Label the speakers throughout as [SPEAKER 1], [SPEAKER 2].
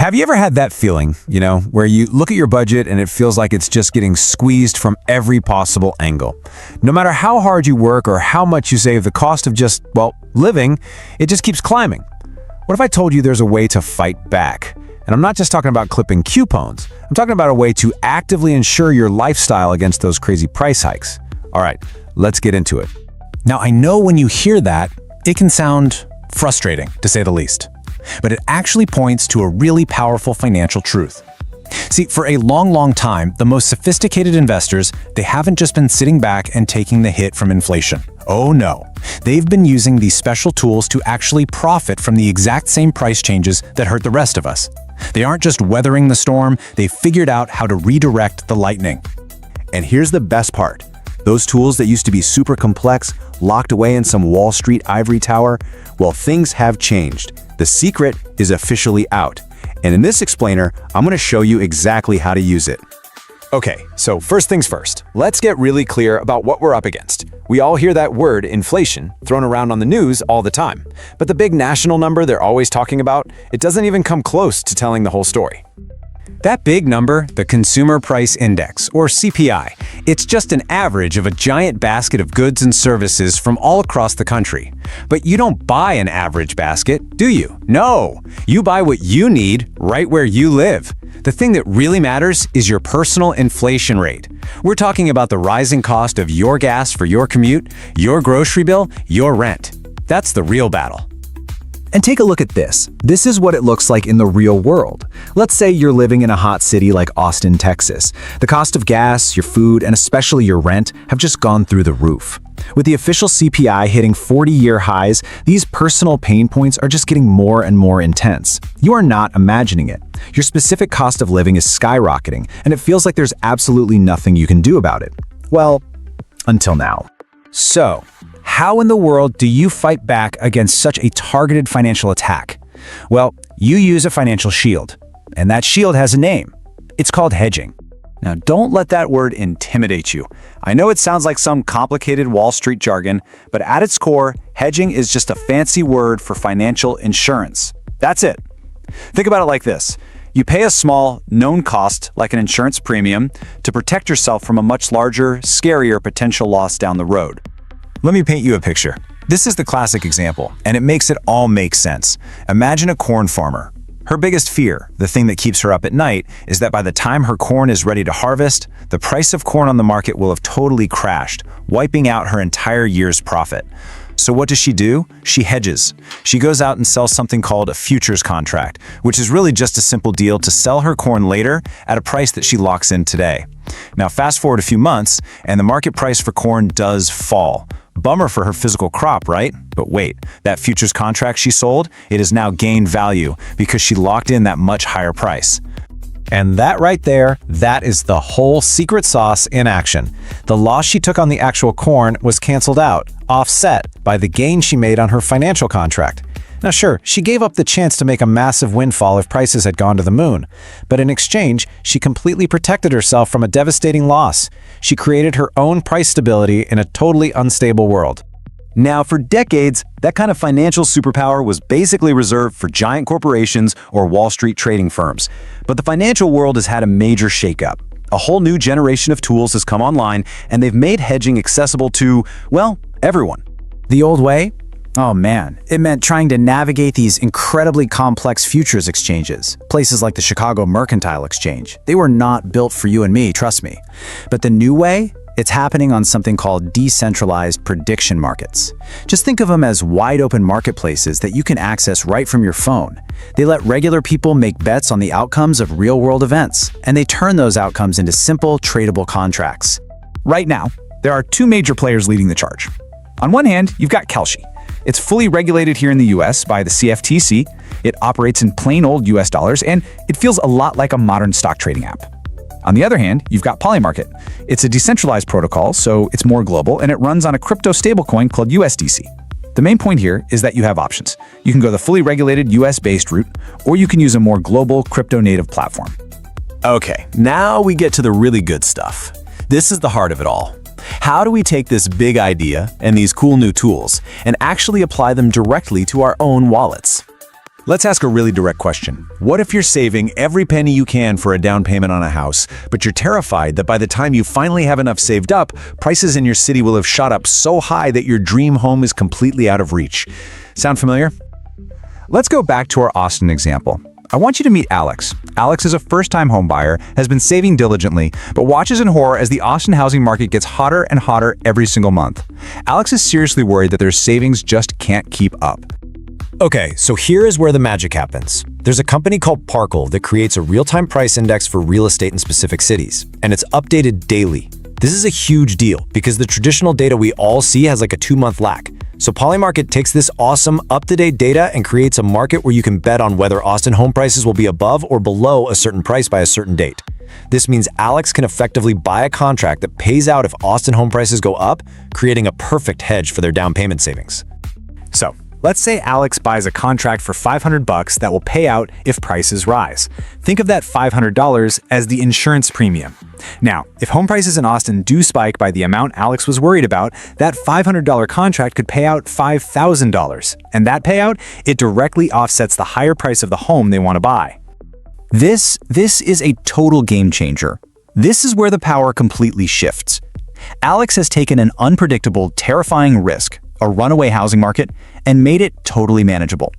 [SPEAKER 1] Have you ever had that feeling, where you look at your budget and it feels like it's just getting squeezed from every possible angle? No matter how hard you work or how much you save, the cost of just, living, it just keeps climbing. What if I told you there's a way to fight back? And I'm not just talking about clipping coupons. I'm talking about a way to actively insure your lifestyle against those crazy price hikes. All right, let's get into it.
[SPEAKER 2] Now, I know when you hear that, it can sound frustrating, to say the least. But it actually points to a really powerful financial truth. See, for a long time, the most sophisticated investors, they haven't just been sitting back and taking the hit from inflation. Oh no. They've been using these special tools to actually profit from the exact same price changes that hurt the rest of us. They aren't just weathering the storm, they've figured out how to redirect the lightning.
[SPEAKER 3] And here's the best part. Those tools that used to be super complex, locked away in some Wall Street ivory tower, well, things have changed. The secret is officially out. And in this explainer, I'm going to show you exactly how to use it.
[SPEAKER 1] Okay, so first things first, let's get really clear about what we're up against. We all hear that word, inflation, thrown around on the news all the time. But the big national number they're always talking about, it doesn't even come close to telling the whole story. That big number, the Consumer Price Index, or CPI, it's just an average of a giant basket of goods and services from all across the country. But you don't buy an average basket, do you? No! You buy what you need right where you live. The thing that really matters is your personal inflation rate. We're talking about the rising cost of your gas for your commute, your grocery bill, your rent. That's the real battle.
[SPEAKER 3] And take a look at this. This is what it looks like in the real world. Let's say you're living in a hot city like Austin, Texas. The cost of gas, your food, and especially your rent have just gone through the roof. With the official CPI hitting 40-year highs, these personal pain points are just getting more and more intense. You are not imagining it. Your specific cost of living is skyrocketing, and it feels like there's absolutely nothing you can do about it. Well, until now.
[SPEAKER 1] So, how in the world do you fight back against such a targeted financial attack? Well, you use a financial shield, and that shield has a name. It's called hedging. Now, don't let that word intimidate you. I know it sounds like some complicated Wall Street jargon, but at its core, hedging is just a fancy word for financial insurance. That's it. Think about it like this. You pay a small, known cost, like an insurance premium, to protect yourself from a much larger, scarier potential loss down the road. Let me paint you a picture. This is the classic example, and it makes it all make sense. Imagine a corn farmer. Her biggest fear, the thing that keeps her up at night, is that by the time her corn is ready to harvest, the price of corn on the market will have totally crashed, wiping out her entire year's profit. So what does she do? She hedges. She goes out and sells something called a futures contract, which is really just a simple deal to sell her corn later at a price that she locks in today. Now fast forward a few months, and the market price for corn does fall. Bummer for her physical crop, right? But wait, that futures contract she sold, it has now gained value because she locked in that much higher price. And that right there, that is the whole secret sauce in action. The loss she took on the actual corn was canceled out, offset by the gain she made on her financial contract. Now sure, she gave up the chance to make a massive windfall if prices had gone to the moon. But in exchange, she completely protected herself from a devastating loss. She created her own price stability in a totally unstable world. Now, for decades, that kind of financial superpower was basically reserved for giant corporations or Wall Street trading firms. But the financial world has had a major shakeup. A whole new generation of tools has come online, and they've made hedging accessible to, well, everyone.
[SPEAKER 4] The old way? Oh man, it meant trying to navigate these incredibly complex futures exchanges. Places like the Chicago Mercantile Exchange. They were not built for you and me, trust me. But the new way? It's happening on something called decentralized prediction markets. Just think of them as wide-open marketplaces that you can access right from your phone. They let regular people make bets on the outcomes of real-world events, and they turn those outcomes into simple, tradable contracts.
[SPEAKER 5] Right now, there are two major players leading the charge. On one hand, you've got Kalshi. It's fully regulated here in the US by the CFTC. It operates in plain old US dollars, and it feels a lot like a modern stock trading app. On the other hand, you've got Polymarket. It's a decentralized protocol, so it's more global, and it runs on a crypto stablecoin called USDC. The main point here is that you have options. You can go the fully regulated US-based route, or you can use a more global crypto-native platform.
[SPEAKER 3] Okay, now we get to the really good stuff. This is the heart of it all. How do we take this big idea and these cool new tools and actually apply them directly to our own wallets? Let's ask a really direct question. What if you're saving every penny you can for a down payment on a house, but you're terrified that by the time you finally have enough saved up, prices in your city will have shot up so high that your dream home is completely out of reach? Sound familiar?
[SPEAKER 5] Let's go back to our Austin example. I want you to meet Alex. Alex is a first-time homebuyer, has been saving diligently, but watches in horror as the Austin housing market gets hotter and hotter every single month. Alex is seriously worried that their savings just can't keep up.
[SPEAKER 6] Okay, so here is where the magic happens. There's a company called Parkle that creates a real-time price index for real estate in specific cities, and it's updated daily. This is a huge deal because the traditional data we all see has like a 2-month lag. So Polymarket takes this awesome, up-to-date data and creates a market where you can bet on whether Austin home prices will be above or below a certain price by a certain date. This means Alex can effectively buy a contract that pays out if Austin home prices go up, creating a perfect hedge for their down payment savings.
[SPEAKER 4] So, let's say Alex buys a contract for $500 that will pay out if prices rise. Think of that $500 as the insurance premium. Now, if home prices in Austin do spike by the amount Alex was worried about, that $500 contract could pay out $5,000. And that payout, it directly offsets the higher price of the home they want to buy. This is a total game changer. This is where the power completely shifts. Alex has taken an unpredictable, terrifying risk, a runaway housing market, and made it totally manageable.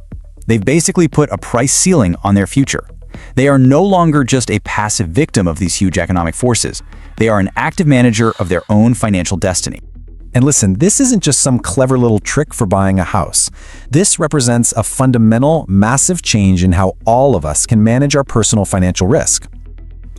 [SPEAKER 4] They've basically put a price ceiling on their future. They are no longer just a passive victim of these huge economic forces. They are an active manager of their own financial destiny.
[SPEAKER 2] And listen, this isn't just some clever little trick for buying a house. This represents a fundamental, massive change in how all of us can manage our personal financial risk.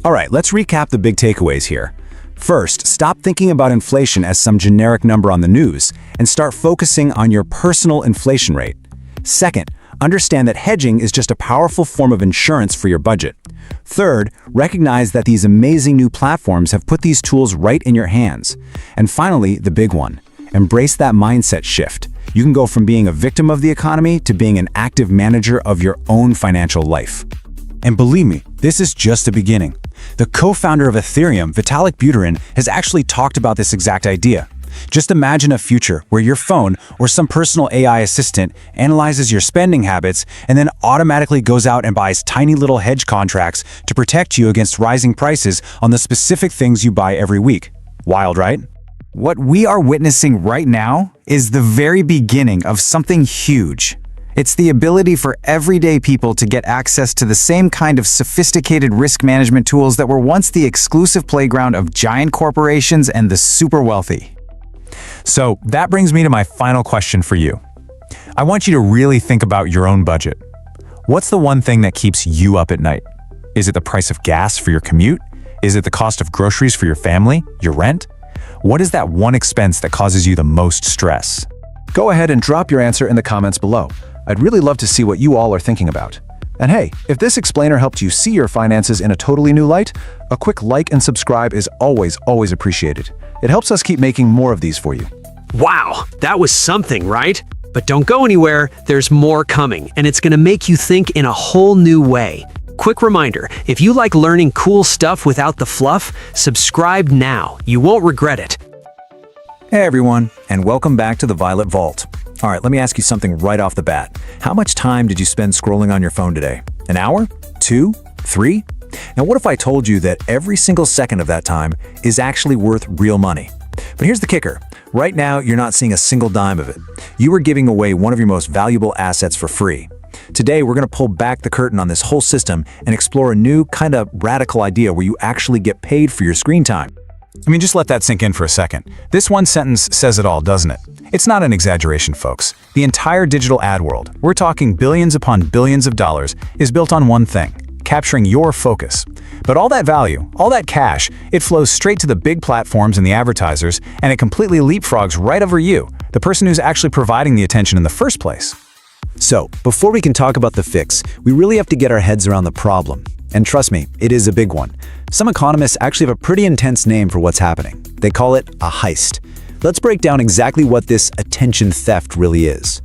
[SPEAKER 3] All right, let's recap the big takeaways here. First, stop thinking about inflation as some generic number on the news and start focusing on your personal inflation rate. Second, understand that hedging is just a powerful form of insurance for your budget. Third, recognize that these amazing new platforms have put these tools right in your hands. And finally, the big one, embrace that mindset shift. You can go from being a victim of the economy to being an active manager of your own financial life. And believe me, this is just the beginning. The co-founder of Ethereum, Vitalik Buterin, has actually talked about this exact idea. Just imagine a future where your phone or some personal AI assistant analyzes your spending habits and then automatically goes out and buys tiny little hedge contracts to protect you against rising prices on the specific things you buy every week. Wild, right?
[SPEAKER 4] What we are witnessing right now is the very beginning of something huge. It's the ability for everyday people to get access to the same kind of sophisticated risk management tools that were once the exclusive playground of giant corporations and the super wealthy.
[SPEAKER 5] So that brings me to my final question for you. I want you to really think about your own budget. What's the one thing that keeps you up at night? Is it the price of gas for your commute? Is it the cost of groceries for your family, your rent? What is that one expense that causes you the most stress?
[SPEAKER 2] Go ahead and drop your answer in the comments below. I'd really love to see what you all are thinking about. And hey, if this explainer helped you see your finances in a totally new light, a quick like and subscribe is always appreciated. It helps us keep making more of these for you.
[SPEAKER 7] Wow, that was something, right? But don't go anywhere, there's more coming, and it's gonna make you think in a whole new way. Quick reminder, if you like learning cool stuff without the fluff, subscribe now. You won't regret it.
[SPEAKER 4] Hey everyone, and welcome back to the Violet Vault. All right, let me ask you something right off the bat. How much time did you spend scrolling on your phone today? An hour? 2? 3? Now what if I told you that every single second of that time is actually worth real money? But here's the kicker. Right now, you're not seeing a single dime of it. You are giving away one of your most valuable assets for free. Today, we're going to pull back the curtain on this whole system and explore a new, kind of radical idea where you actually get paid for your screen time.
[SPEAKER 5] I mean, just let that sink in for a second. This one sentence says it all, doesn't it? It's not an exaggeration, folks. The entire digital ad world, we're talking billions upon billions of dollars, is built on one thing: capturing your focus. But all that value, all that cash, it flows straight to the big platforms and the advertisers, and it completely leapfrogs right over you, the person who's actually providing the attention in the first place.
[SPEAKER 3] So, before we can talk about the fix, we really have to get our heads around the problem. And trust me, it is a big one. Some economists actually have a pretty intense name for what's happening. They call it a heist. Let's break down exactly what this attention theft really is.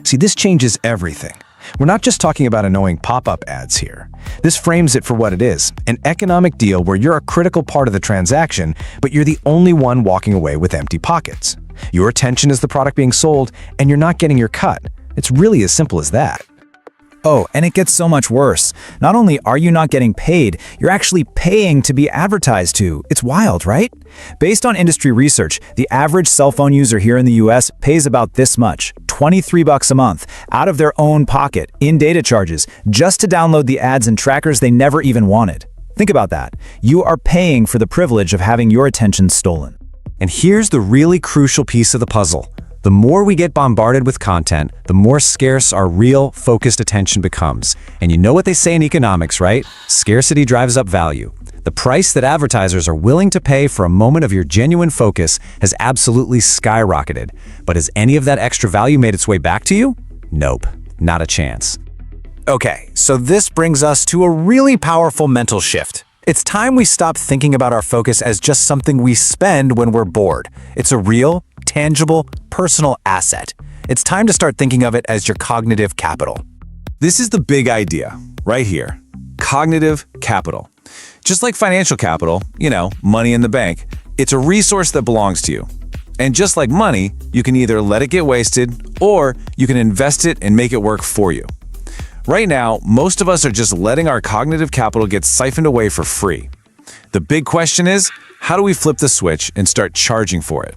[SPEAKER 2] See, this changes everything. We're not just talking about annoying pop-up ads here. This frames it for what it is, an economic deal where you're a critical part of the transaction, but you're the only one walking away with empty pockets. Your attention is the product being sold, and you're not getting your cut. It's really as simple as that.
[SPEAKER 1] Oh, and it gets so much worse. Not only are you not getting paid, you're actually paying to be advertised to. It's wild, right? Based on industry research, the average cell phone user here in the US pays about this much, $23 a month, out of their own pocket, in data charges, just to download the ads and trackers they never even wanted. Think about that. You are paying for the privilege of having your attention stolen.
[SPEAKER 6] And here's the really crucial piece of the puzzle. The more we get bombarded with content, the more scarce our real, focused attention becomes. And you know what they say in economics, right? Scarcity drives up value. The price that advertisers are willing to pay for a moment of your genuine focus has absolutely skyrocketed. But has any of that extra value made its way back to you? Nope, not a chance.
[SPEAKER 1] Okay, so this brings us to a really powerful mental shift. It's time we stop thinking about our focus as just something we spend when we're bored. It's a real, tangible, personal asset. It's time to start thinking of it as your cognitive capital.
[SPEAKER 5] This is the big idea, right here. Cognitive capital. Just like financial capital, money in the bank, it's a resource that belongs to you. And just like money, you can either let it get wasted, or you can invest it and make it work for you. Right now, most of us are just letting our cognitive capital get siphoned away for free. The big question is, how do we flip the switch and start charging for it?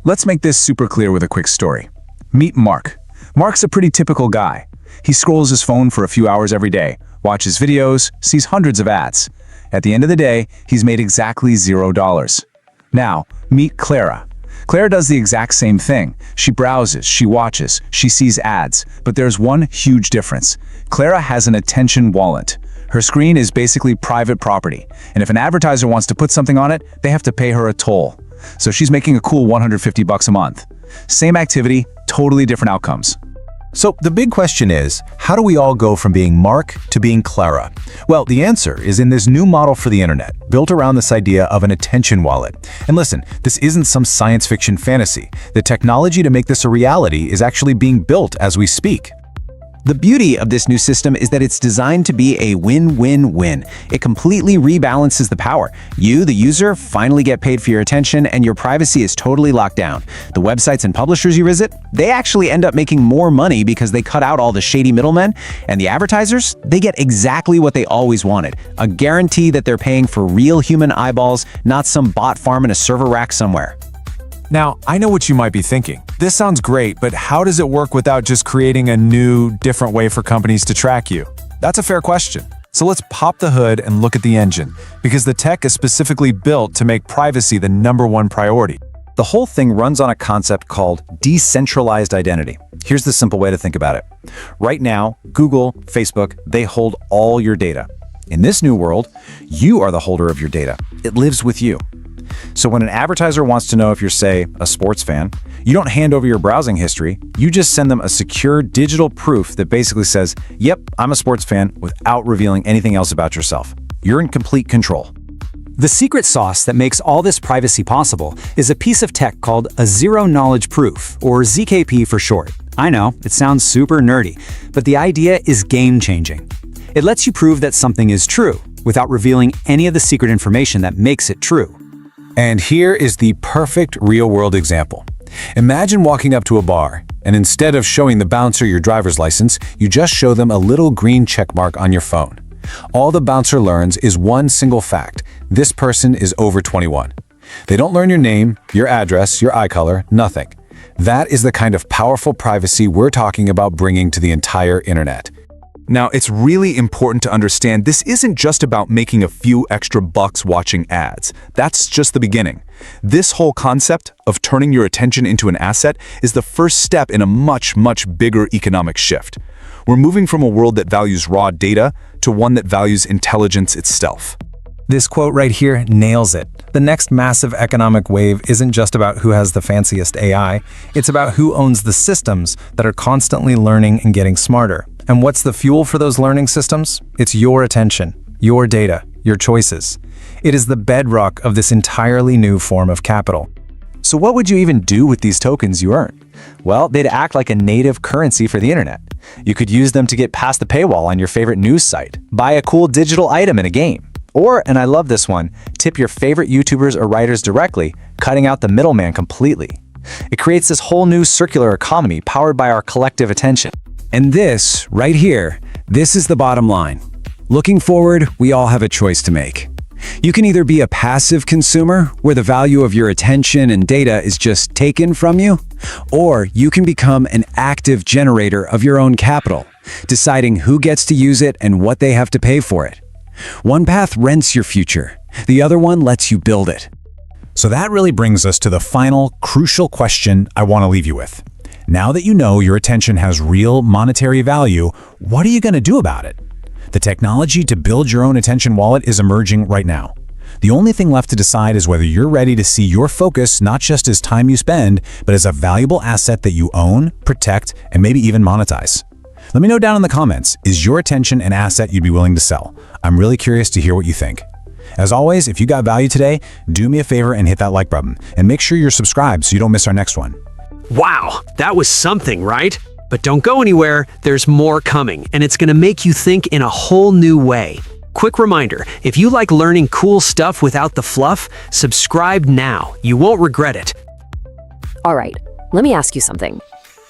[SPEAKER 3] Let's make this super clear with a quick story. Meet Mark. Mark's a pretty typical guy. He scrolls his phone for a few hours every day, watches videos, sees hundreds of ads. At the end of the day, he's made exactly $0. Now, meet Clara. Clara does the exact same thing. She browses, she watches, she sees ads, but there's one huge difference. Clara has an attention wallet. Her screen is basically private property, and if an advertiser wants to put something on it, they have to pay her a toll. So she's making a cool $150 a month. Same activity, totally different outcomes.
[SPEAKER 2] So the big question is, how do we all go from being Mark to being Clara? Well, the answer is in this new model for the internet, built around this idea of an attention wallet. And listen, this isn't some science fiction fantasy. The technology to make this a reality is actually being built as we speak.
[SPEAKER 4] The beauty of this new system is that it's designed to be a win-win-win. It completely rebalances the power. You, the user, finally get paid for your attention, and your privacy is totally locked down. The websites and publishers you visit, they actually end up making more money because they cut out all the shady middlemen. And the advertisers, they get exactly what they always wanted, a guarantee that they're paying for real human eyeballs, not some bot farm in a server rack somewhere.
[SPEAKER 5] Now, I know what you might be thinking. This sounds great, but how does it work without just creating a new, different way for companies to track you? That's a fair question. So let's pop the hood and look at the engine, because the tech is specifically built to make privacy the #1 priority.
[SPEAKER 1] The whole thing runs on a concept called decentralized identity. Here's the simple way to think about it. Right now, Google, Facebook, they hold all your data. In this new world, you are the holder of your data. It lives with you. So when an advertiser wants to know if you're, say, a sports fan, you don't hand over your browsing history, you just send them a secure digital proof that basically says, yep, I'm a sports fan, without revealing anything else about yourself. You're in complete control.
[SPEAKER 8] The secret sauce that makes all this privacy possible is a piece of tech called a zero-knowledge proof, or ZKP for short. I know, it sounds super nerdy, but the idea is game-changing. It lets you prove that something is true, without revealing any of the secret information that makes it true.
[SPEAKER 2] And here is the perfect real-world example. Imagine walking up to a bar, and instead of showing the bouncer your driver's license, you just show them a little green check mark on your phone. All the bouncer learns is one single fact: this person is over 21. They don't learn your name, your address, your eye color, nothing. That is the kind of powerful privacy we're talking about bringing to the entire internet.
[SPEAKER 5] Now, it's really important to understand this isn't just about making a few extra bucks watching ads. That's just the beginning. This whole concept of turning your attention into an asset is the first step in a much, much bigger economic shift. We're moving from a world that values raw data to one that values intelligence itself.
[SPEAKER 9] This quote right here nails it. The next massive economic wave isn't just about who has the fanciest AI, it's about who owns the systems that are constantly learning and getting smarter. And what's the fuel for those learning systems? It's your attention, your data, your choices. It is the bedrock of this entirely new form of capital.
[SPEAKER 1] So what would you even do with these tokens you earn? Well, they'd act like a native currency for the internet. You could use them to get past the paywall on your favorite news site, buy a cool digital item in a game, or, and I love this one, tip your favorite YouTubers or writers directly, cutting out the middleman completely. It creates this whole new circular economy powered by our collective attention. And this, right here, this is the bottom line. Looking forward, we all have a choice to make. You can either be a passive consumer, where the value of your attention and data is just taken from you, or you can become an active generator of your own capital, deciding who gets to use it and what they have to pay for it. One path rents your future, the other one lets you build it.
[SPEAKER 2] So that really brings us to the final, crucial question I want to leave you with. Now that you know your attention has real monetary value, what are you going to do about it? The technology to build your own attention wallet is emerging right now. The only thing left to decide is whether you're ready to see your focus not just as time you spend, but as a valuable asset that you own, protect, and maybe even monetize. Let me know down in the comments, is your attention an asset you'd be willing to sell? I'm really curious to hear what you think. As always, if you got value today, do me a favor and hit that like button, and make sure you're subscribed so you don't miss our next one.
[SPEAKER 7] Wow, that was something, right? But don't go anywhere, there's more coming, and it's going to make you think in a whole new way. Quick reminder, if you like learning cool stuff without the fluff, subscribe now. You won't regret it.
[SPEAKER 10] All right, let me ask you something.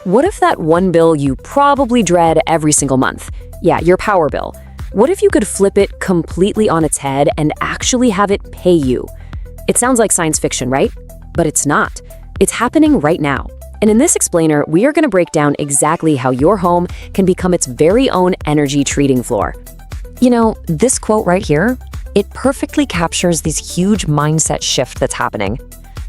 [SPEAKER 10] What if that one bill you probably dread every single month? Yeah, your power bill. What if you could flip it completely on its head and actually have it pay you? It sounds like science fiction, right? But it's not. It's happening right now. And in this explainer, we are going to break down exactly how your home can become its very own energy trading floor. You know, this quote right here, it perfectly captures this huge mindset shift that's happening.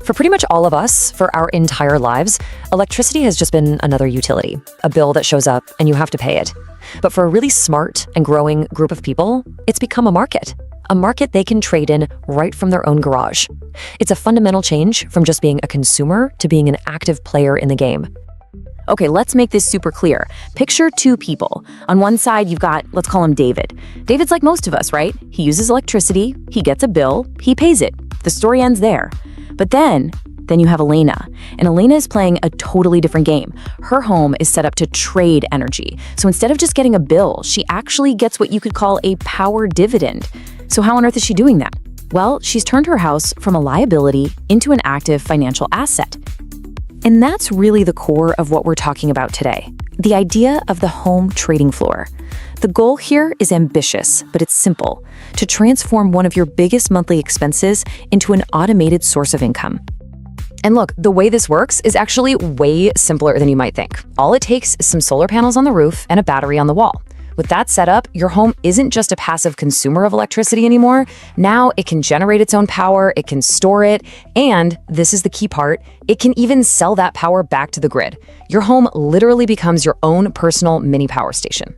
[SPEAKER 10] For pretty much all of us, for our entire lives, electricity has just been another utility, a bill that shows up and you have to pay it. But for a really smart and growing group of people, it's become a market they can trade in right from their own garage. It's a fundamental change from just being a consumer to being an active player in the game. Okay, let's make this super clear. Picture two people. On one side, you've got, let's call him David. David's like most of us, right? He uses electricity, he gets a bill, he pays it. The story ends there. But then you have Elena. And Elena is playing a totally different game. Her home is set up to trade energy. So instead of just getting a bill, she actually gets what you could call a power dividend. So how on earth is she doing that? Well, she's turned her house from a liability into an active financial asset. And that's really the core of what we're talking about today, the idea of the home trading floor. The goal here is ambitious, but it's simple, to transform one of your biggest monthly expenses into an automated source of income. And look, the way this works is actually way simpler than you might think. All it takes is some solar panels on the roof and a battery on the wall. With that set up, your home isn't just a passive consumer of electricity anymore. Now it can generate its own power, it can store it, and this is the key part, it can even sell that power back to the grid. Your home literally becomes your own personal mini power station.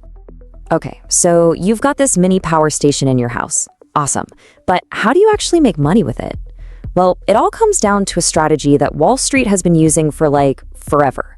[SPEAKER 10] Okay, so you've got this mini power station in your house. Awesome. But how do you actually make money with it? Well, it all comes down to a strategy that Wall Street has been using for like forever.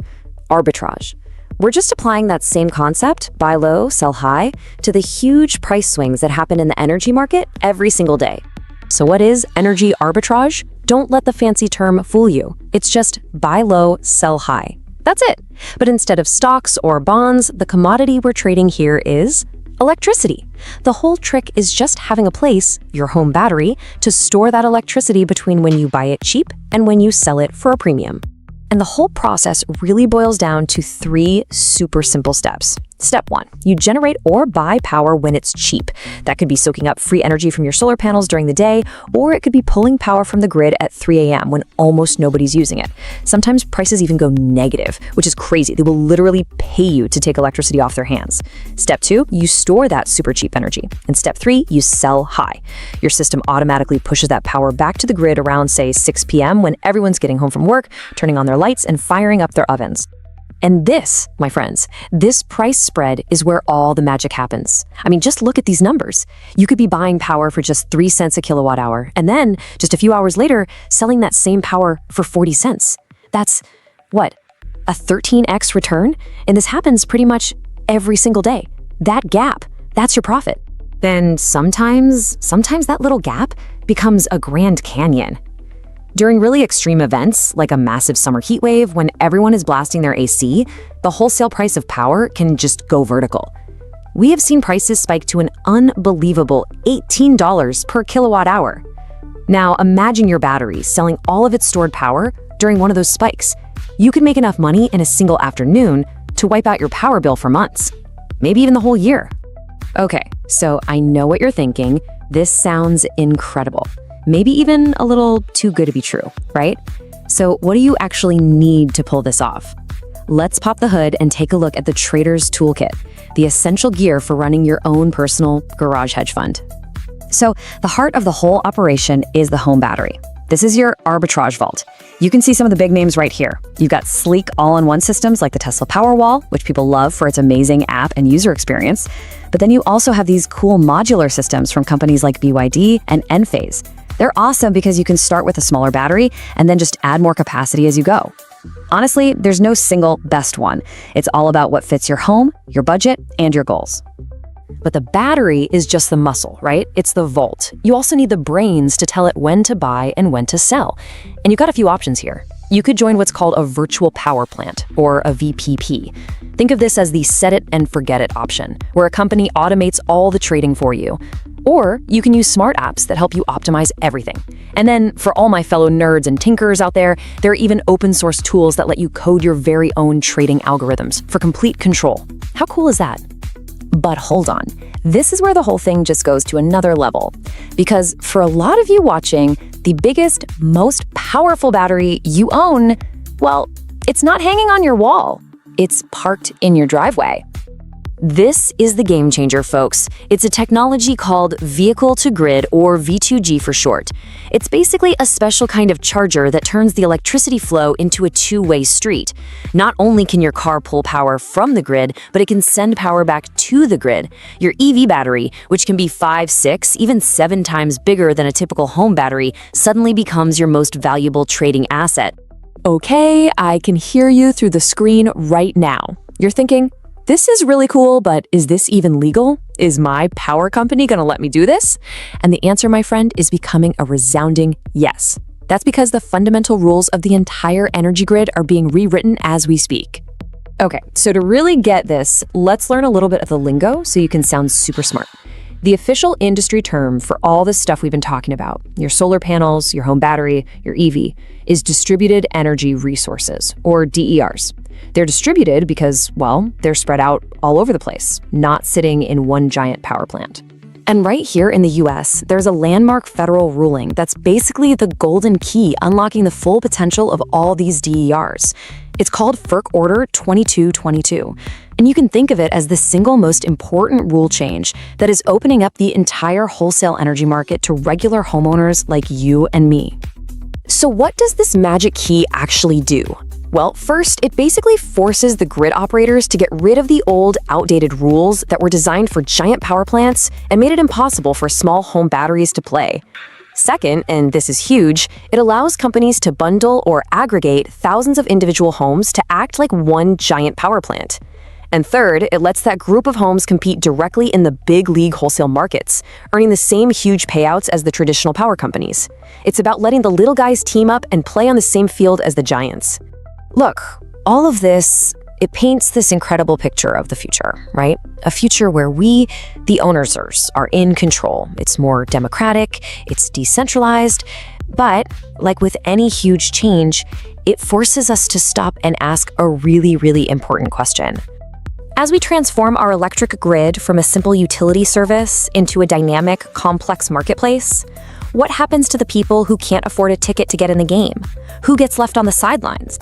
[SPEAKER 10] Arbitrage. We're just applying that same concept, buy low, sell high, to the huge price swings that happen in the energy market every single day. So what is energy arbitrage? Don't let the fancy term fool you. It's just buy low, sell high. That's it. But instead of stocks or bonds, the commodity we're trading here is electricity. The whole trick is just having a place, your home battery, to store that electricity between when you buy it cheap and when you sell it for a premium. And the whole process really boils down to 3 super simple steps. Step 1, you generate or buy power when it's cheap. That could be soaking up free energy from your solar panels during the day, or it could be pulling power from the grid at 3 a.m. when almost nobody's using it. Sometimes prices even go negative, which is crazy. They will literally pay you to take electricity off their hands. Step 2, you store that super cheap energy. And step 3, you sell high. Your system automatically pushes that power back to the grid around, say, 6 p.m. when everyone's getting home from work, turning on their lights, and firing up their ovens. And this, my friends, this price spread is where all the magic happens. I mean, just look at these numbers. You could be buying power for just 3 cents a kilowatt hour, and then, just a few hours later, selling that same power for 40 cents. That's, what, a 13x return? And this happens pretty much every single day. That gap, that's your profit. Then sometimes that little gap becomes a Grand Canyon. During really extreme events, like a massive summer heat wave, when everyone is blasting their AC, the wholesale price of power can just go vertical. We have seen prices spike to an unbelievable $18 per kilowatt hour. Now, imagine your battery selling all of its stored power during one of those spikes. You could make enough money in a single afternoon to wipe out your power bill for months, maybe even the whole year. Okay, so I know what you're thinking. This sounds incredible. Maybe even a little too good to be true, right? So what do you actually need to pull this off? Let's pop the hood and take a look at the Trader's Toolkit, the essential gear for running your own personal garage hedge fund. So the heart of the whole operation is the home battery. This is your arbitrage vault. You can see some of the big names right here. You've got sleek all-in-one systems like the Tesla Powerwall, which people love for its amazing app and user experience. But then you also have these cool modular systems from companies like BYD and Enphase. They're awesome because you can start with a smaller battery and then just add more capacity as you go. Honestly, there's no single best one. It's all about what fits your home, your budget, and your goals. But the battery is just the muscle, right? It's the volt. You also need the brains to tell it when to buy and when to sell. And you've got a few options here. You could join what's called a virtual power plant, or a VPP. Think of this as the set it and forget it option, where a company automates all the trading for you. Or you can use smart apps that help you optimize everything. And then for all my fellow nerds and tinkers out there, there are even open source tools that let you code your very own trading algorithms for complete control. How cool is that? But hold on, this is where the whole thing just goes to another level. Because for a lot of you watching, the biggest, most powerful battery you own, well, it's not hanging on your wall. It's parked in your driveway. This is the game changer, folks. It's a technology called vehicle-to-grid, or V2G for short. It's basically a special kind of charger that turns the electricity flow into a two-way street. Not only can your car pull power from the grid, but it can send power back to the grid. Your EV battery, which can be 5, 6, even 7 times bigger than a typical home battery, suddenly becomes your most valuable trading asset. Okay, I can hear you through the screen right now. You're thinking, this is really cool, but is this even legal? Is my power company gonna let me do this? And the answer, my friend, is becoming a resounding yes. That's because the fundamental rules of the entire energy grid are being rewritten as we speak. Okay, so to really get this, let's learn a little bit of the lingo so you can sound super smart. The official industry term for all this stuff we've been talking about, your solar panels, your home battery, your EV, is distributed energy resources, or DERs. They're distributed because, well, they're spread out all over the place, not sitting in one giant power plant. And right here in the US, there's a landmark federal ruling that's basically the golden key unlocking the full potential of all these DERs. It's called FERC Order 2222. And you can think of it as the single most important rule change that is opening up the entire wholesale energy market to regular homeowners like you and me. So what does this magic key actually do? Well, first, it basically forces the grid operators to get rid of the old, outdated rules that were designed for giant power plants and made it impossible for small home batteries to play. Second, and this is huge, it allows companies to bundle or aggregate thousands of individual homes to act like one giant power plant. And third, it lets that group of homes compete directly in the big league wholesale markets, earning the same huge payouts as the traditional power companies. It's about letting the little guys team up and play on the same field as the giants. Look, all of this, it paints this incredible picture of the future, right? A future where we, the owners, are in control. It's more democratic, it's decentralized, but like with any huge change, it forces us to stop and ask a really, really important question. As we transform our electric grid from a simple utility service into a dynamic, complex marketplace, what happens to the people who can't afford a ticket to get in the game? Who gets left on the sidelines?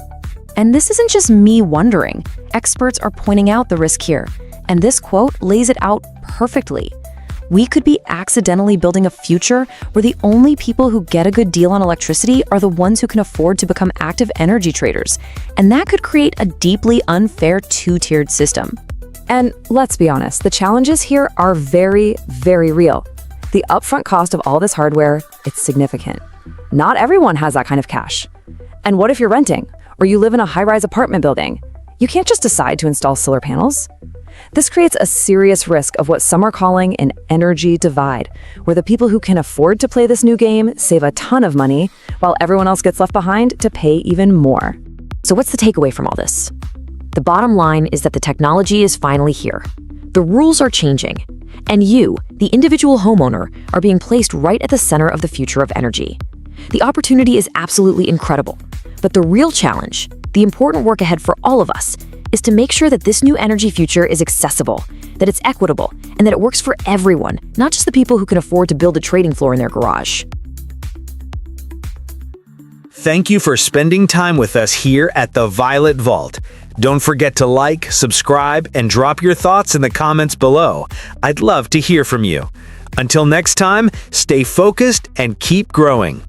[SPEAKER 10] And this isn't just me wondering. Experts are pointing out the risk here, and this quote lays it out perfectly. We could be accidentally building a future where the only people who get a good deal on electricity are the ones who can afford to become active energy traders, and that could create a deeply unfair two-tiered system. And let's be honest, the challenges here are very, very real. The upfront cost of all this hardware, it's significant. Not everyone has that kind of cash. And what if you're renting, or you live in a high-rise apartment building? You can't just decide to install solar panels. This creates a serious risk of what some are calling an energy divide, where the people who can afford to play this new game save a ton of money, while everyone else gets left behind to pay even more. So what's the takeaway from all this? The bottom line is that the technology is finally here. The rules are changing, and you, the individual homeowner, are being placed right at the center of the future of energy. The opportunity is absolutely incredible, but the real challenge, the important work ahead for all of us, is to make sure that this new energy future is accessible, that it's equitable, and that it works for everyone, not just the people who can afford to build a trading floor in their garage.
[SPEAKER 3] Thank you for spending time with us here at the Violet Vault. Don't forget to like, subscribe, and drop your thoughts in the comments below. I'd love to hear from you. Until next time, stay focused and keep growing.